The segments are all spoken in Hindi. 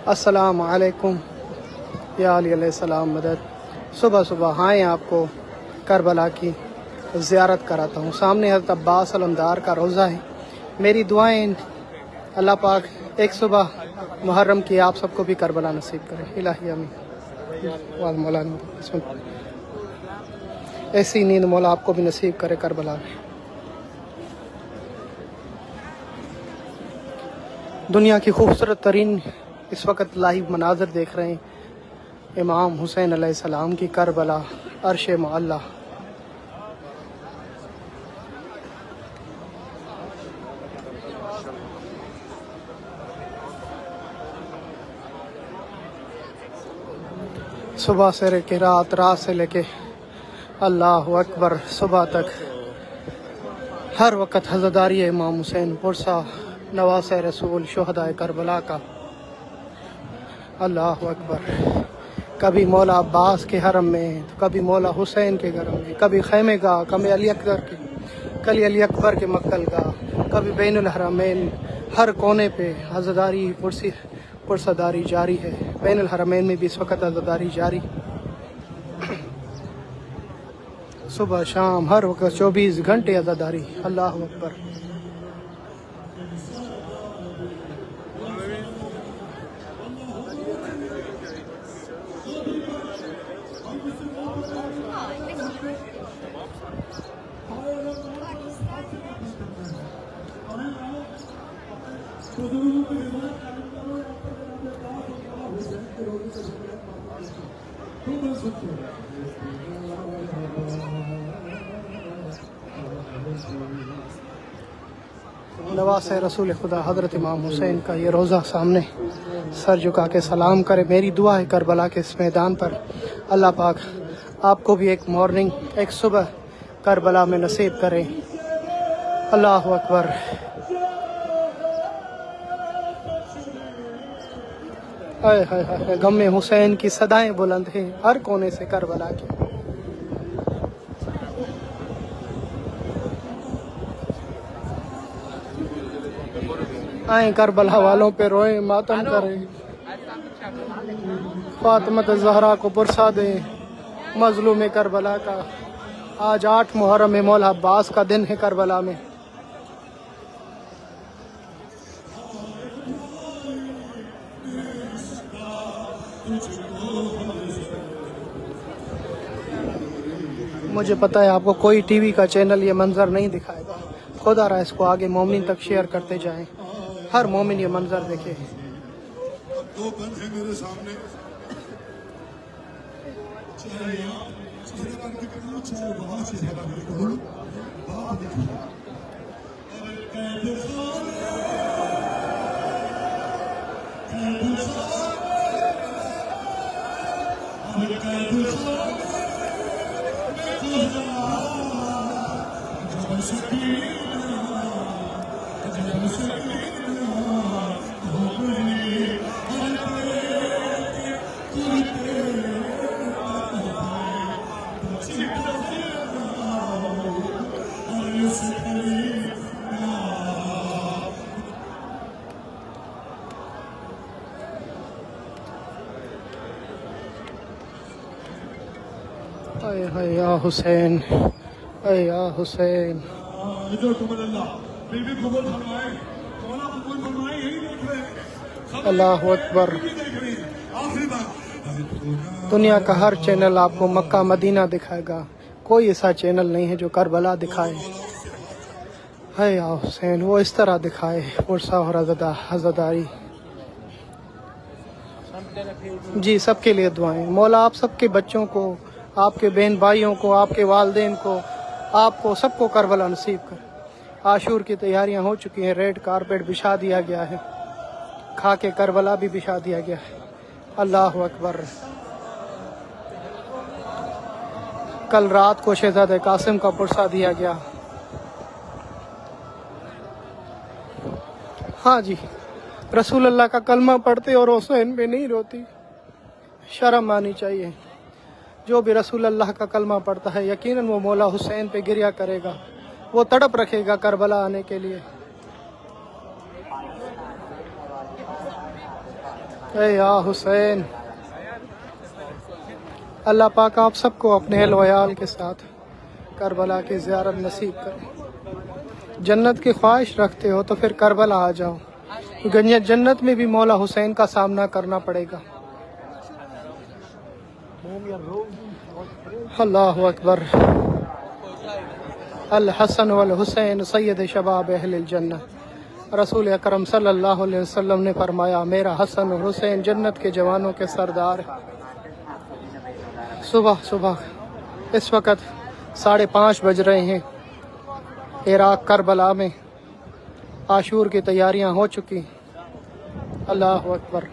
अस्सलाम वालेकुम या अली अलैहिस्सलाम मदद। सुबह सुबह आए आपको करबला की ज़ियारत कराता हूँ। सामने हज़रत अब्बास अलमदार का रोज़ा है। मेरी दुआएं अल्लाह पाक एक सुबह मुहर्रम की आप सबको भी करबला नसीब करे। इलाही आमीन। वाल मौलाना ऐसी नींद मौला आपको भी नसीब करे करबला में। दुनिया की खूबसूरत तरीन इस वक्त लाइव मनाजर देख रहे हैं। इमाम हुसैन अलैहिस्सलाम की करबला अर्श मुअल्ला। सुबह से लेके रात से लेके अल्लाह अकबर सुबह तक हर वक्त हज़रदारी इमाम हुसैन पुरसा नवास रसूल शुहदाए करबला का। अल्लाह अकबर। कभी मौला अब्बास के हरम में, कभी मौला हुसैन के घर में, कभी खैमे गाह, कभी अली अकबर के मक्तल गाह, कभी बैनुल हरमैन। हर कोने पे हज़रदारी पुरसदारी जारी है। बैनुल हरमैन में भी इस वक्त हज़रदारी जारी। सुबह शाम हर वक्त 24 घंटे हज़रदारी। अल्लाह अकबर। नवास रसूल खुदा हज़रत इमाम हुसैन का ये रोज़ा सामने सर झुका के सलाम करे। मेरी दुआ है करबला के इस मैदान पर अल्लाह पाक आपको भी एक मॉर्निंग, एक सुबह करबला में नसीब करे। अल्लाह अकबर। हाय हाय हाय। गम में हुसैन की सदाएं बुलंद हैं हर कोने से करबला की। आए करबला वालों पे रोए, मातम करें, फातिमा ज़हरा को पुरसा दें मजलूम करबला का। आज 8 मुहर्रम में मौला अब्बास का दिन है करबला में। मुझे पता है आपको कोई टीवी का चैनल ये मंजर नहीं दिखाएगा। खुदा रहा इसको आगे मोमिन तक शेयर करते जाएं। हर मोमिन ये मंजर देखे। दो बंद है मेरे सामने। या हुसैन, या हुसैन। अल्लाह अकबर। दुनिया का हर चैनल आपको मक्का मदीना दिखाएगा, कोई ऐसा चैनल नहीं है जो करबला दिखाए। है या हुसैन वो इस तरह दिखाए पुरसा और हज़रदारी। जी सबके लिए दुआएं। मौला आप सबके बच्चों को, आपके बहन भाइयों को, आपके वालदेन को, आपको सबको करबला नसीब कर। आशूर की तैयारियां हो चुकी हैं। रेड कारपेट बिछा दिया गया है। खा के करबला भी बिछा दिया गया है। अल्लाह अकबर। कल रात को शहजादे कासिम का पुरसा दिया गया। हाँ जी, रसूल अल्लाह का कलमा पढ़ते और हुसैन पे नहीं रोती। शर्म आनी चाहिए। जो भी रसूल अल्लाह का कलमा पढ़ता है यकीनन वो मौला हुसैन पे गिरिया करेगा, वो तड़प रखेगा करबला आने के लिए। ए या हुसैन, अल्लाह पाक आप सबको अपने अहल वयाल के साथ करबला की ज़ियारत नसीब करे। जन्नत की ख्वाहिश रखते हो तो फिर करबला आ जाओ, क्योंकि जन्नत में भी मौला हुसैन का सामना करना पड़ेगा। अल्लाहु अकबर। अल हसन वल हुसैन सैयद शबाब अहलिल जन्नत। रसूल अकरम सल्लल्लाहु अलैहि वसल्लम ने फरमाया, मेरा हसन और हुसैन जन्नत के जवानों के सरदार हैं। सुबह सुबह इस वक्त 5:30 बज रहे हैं। इराक करबला में आशूर की तैयारियां हो चुकी। अल्लाह अकबर।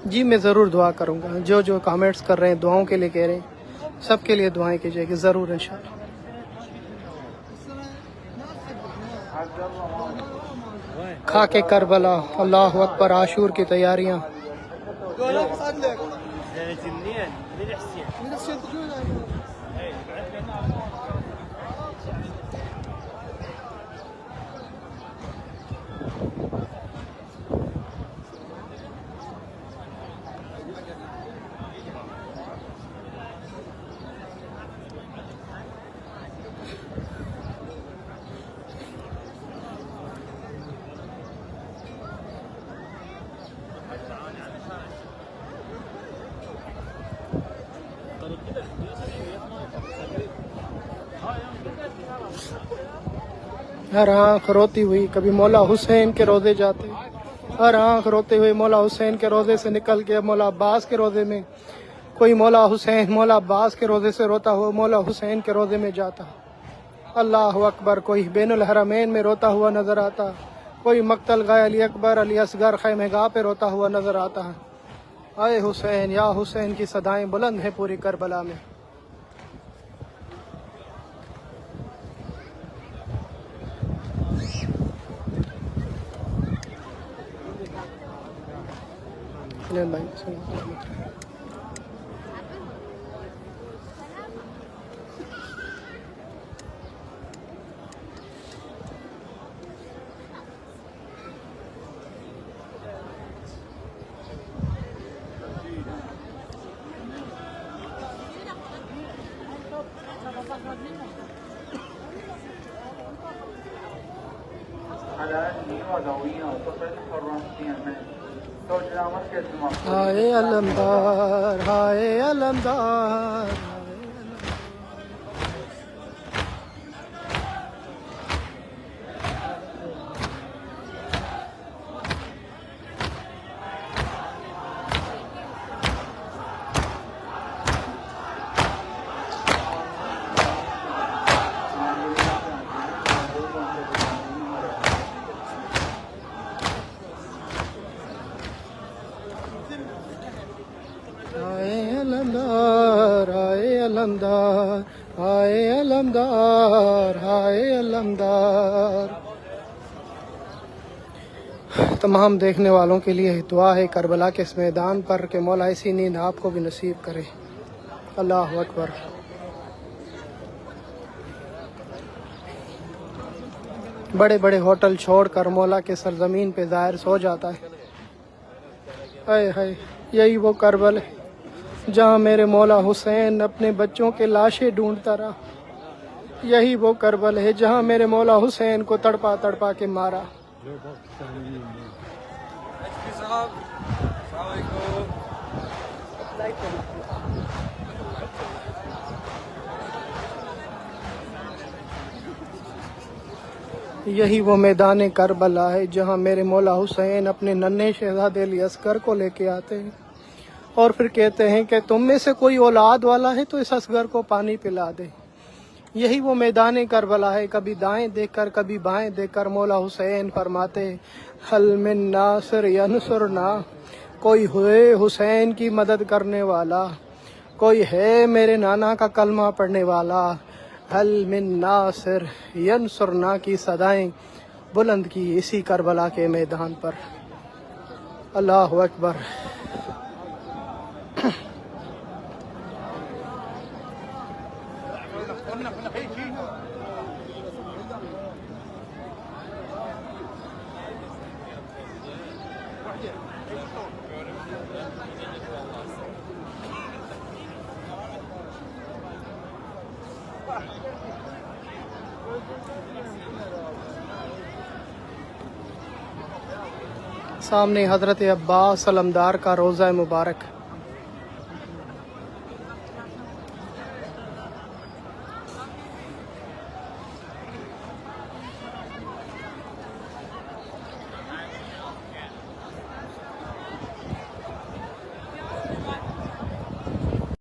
जी मैं ज़रूर दुआ करूँगा। जो जो कमेंट्स कर रहे हैं, दुआओं के लिए कह रहे हैं, सबके लिए दुआएं कीजिएगा ज़रूर इंशाअल्लाह। खाके करबला, अल्लाह अकबर। आशूर की तैयारियां। हर आँख रोती हुई कभी मौला हुसैन के रोज़े जाते, हर आँख रोते हुए मौला हुसैन के रोज़े से निकल के मौला अब्बास के रोज़े में, कोई मौला हुसैन मौला अब्बास के रोज़े से रोता हुआ मौला हुसैन के रोज़े में जाता। अल्लाह अकबर। कोई बैनुल हरमैन में रोता हुआ नज़र आता, कोई मक्तल गाय अली अकबर अली असगर खैमेगाह पे रोता हुआ नज़र आता है। आए हुसैन या हुसैन की सदाएं बुलंद हैं पूरी करबला में। हाय अलमदार, हाय अलमदार। अलमदार, हाय अलमदार, हाय अलमदार। तमाम देखने वालों के लिए दुआ है करबला के इस मैदान पर कि मौला ऐसी नींद आपको भी नसीब करे। अल्लाह अकबर। बड़े बड़े होटल छोड़कर मौला के सरजमीन पे ज़ाहिर सो जाता है। हाय हाय, यही वो करबल है जहाँ मेरे मौला हुसैन अपने बच्चों के लाशें ढूंढता रहा। यही वो करबल है जहाँ मेरे मौला हुसैन को तड़पा तड़पा के मारा। यही वो मैदान करबला है जहाँ मेरे मौला हुसैन अपने नन्हे शहजादे अली असगर को लेके आते हैं और फिर कहते हैं कि तुम में से कोई औलाद वाला है तो इस असगर को पानी पिला दे। यही वो मैदान करबला है। कभी दाएं देखकर कभी बाएं देखकर मौला हुसैन फरमाते, हल मिन नासिर यनसुरना, कोई हुए हुसैन की मदद करने वाला, कोई है मेरे नाना का कलमा पढ़ने वाला। हल मिन नासिर यनसुरना की सदाएं बुलंद की इसी करबला के मैदान पर। अल्लाह अकबर। सामने हजरत अब्बास अलमदार का रोज़ा मुबारक।